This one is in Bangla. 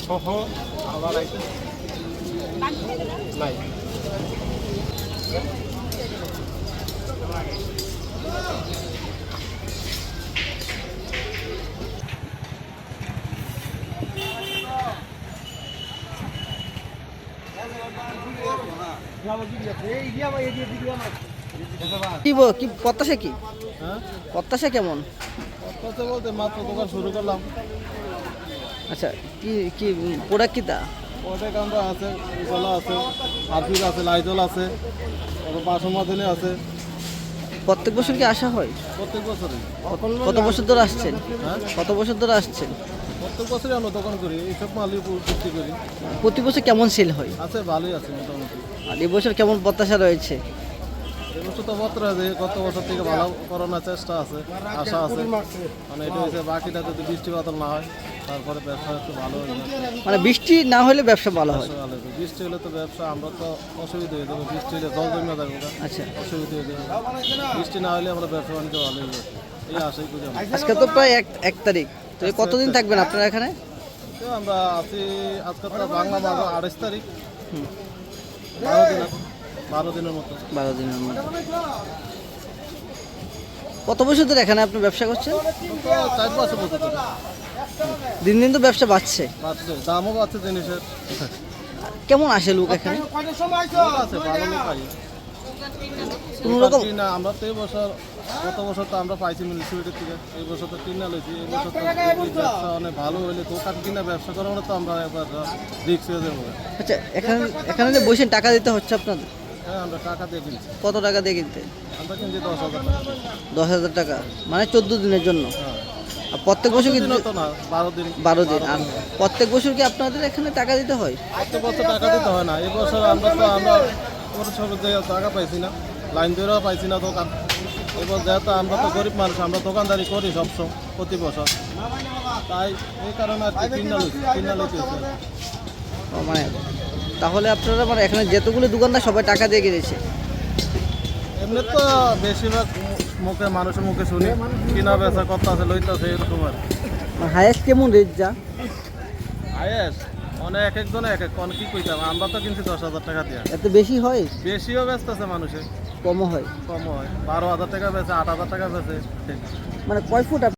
সহ আবার নাই কি প্রত্যাশা কি? প্রত্যাশা কেমন? কথা বলতে মাত্র দোকান শুরু করলাম। আচ্ছা, কি কি প্রোডাক্ট কি তা? প্রোডাক্ট আমরা আছে, জলা আছে, আরফিল আছে, লাইজল আছে, বাসমাদিনী আছে। প্রত্যেক বছর কি আসা হয়? প্রত্যেক বছরই। কত বছর ধরে আসছেন? কত বছর ধরে আসছেন? প্রত্যেক বছরই আমরা দোকান করি, এইসব মালই বিক্রি করি। প্রতি বছর কেমন সেল হয়? আছে, ভালোই আছে মোটামুটি। আর এবছর কেমন প্রত্যাশা রয়েছে? এবছর তো বছর আছে, গত বছর থেকে ভালো করানোর চেষ্টা আছে, আশা আছে। মানে এটা হচ্ছে বাকিটা যদি বৃষ্টি বাদল না হয় তারপরে ব্যবসা একটু ভালো হয়ে যাবে। মানে বৃষ্টি না হলে ব্যবসা ভালো হয়? ভালো হবে। বৃষ্টি হলে তো ব্যবসা আমরা তো অসুবিধা হয়ে যাবে, বৃষ্টি হলে জল জমে যাবে, আচ্ছা, অসুবিধা হয়ে যাবে। বৃষ্টি না হলে আমরা ব্যবসা বাণিজ্য ভালো হয়ে যাবে, এই আশাই করি আমরা। আজকে তো প্রায় এক তারিখ, তো এই কতদিন থাকবেন আপনারা এখানে? তো আমরা আছি, আজকে তো বাংলা মাস 28 তারিখ, 12 দিনের মতো। 12 দিনের মধ্যে। কত বছর ধরে এখানে আপনি ব্যবসা করছেন? 4-5 বছর ধরে। দিন দিন তো ব্যবসা বাড়ছে, দামও বাড়ছে জিনিসের। কেমন আসে লোক এখানে? লোক আছে, ভালো লোক পাই। কোনো রকম না, আমরা তো এই বছর, গত বছর তো আমরা পাইছি মিউনিসিপ্যালিটি থেকে, এই বছর তো কিনা লইছি। এই বছর তো ব্যবসা অনেক ভালো হইলে দোকান কিনা ব্যবসা করানো তো আমরা এবার রিক্স হয়ে যাবো। আচ্ছা, এখানে যে বসেন টাকা দিতে হচ্ছে আপনাদের? হ্যাঁ, আমরা টাকা দিয়ে কিনছি। কত টাকা দিয়ে কিনতে? আমরা কিনছি 10,000 টাকা। 10,000 টাকা, মানে 14 দিনের জন্য। হ্যাঁ, আর প্রত্যেক বছর কি? তো না, 12 দিন। 12 দিন। আর প্রত্যেক বছর কি আপনাদের এখানে টাকা দিতে হয়? প্রত্যেক বছর টাকা দিতে হয় না। এই বছর আমরা পৌরসভা টাকা পাইছি না, লাইন ধরেও পাইছি না দোকান। এবার যেহেতু আমরা তো গরিব মানুষ, আমরা দোকানদারি করি সবসময় প্রতি বছর, তাই এই কারণে আর কি কিনা লইতে হচ্ছে। মানে তাহলে আপনারা মানে এখানে যেতগুলো দোকানদার সবাই টাকা দিয়ে কিনেছে? এমনি তো বেশিরভাগ মানুষের মুখে শুনি কিনা বেচা কত আছে, লইতেছে, এরকম আর। হাইয়েস্ট কেমন রেট যা? হাইয়েস্ট মানে এক একজনে এক এক, কি কইতাম, আমরা তো কিনছি 10,000 টাকা দিয়ে। এত বেশি হয়? বেশিও বেচতেছে মানুষের, কমও হয়? কম হয়। 12,000 টাকা বেচে, 8,000 টাকা বেচে। মানে কয় ফুট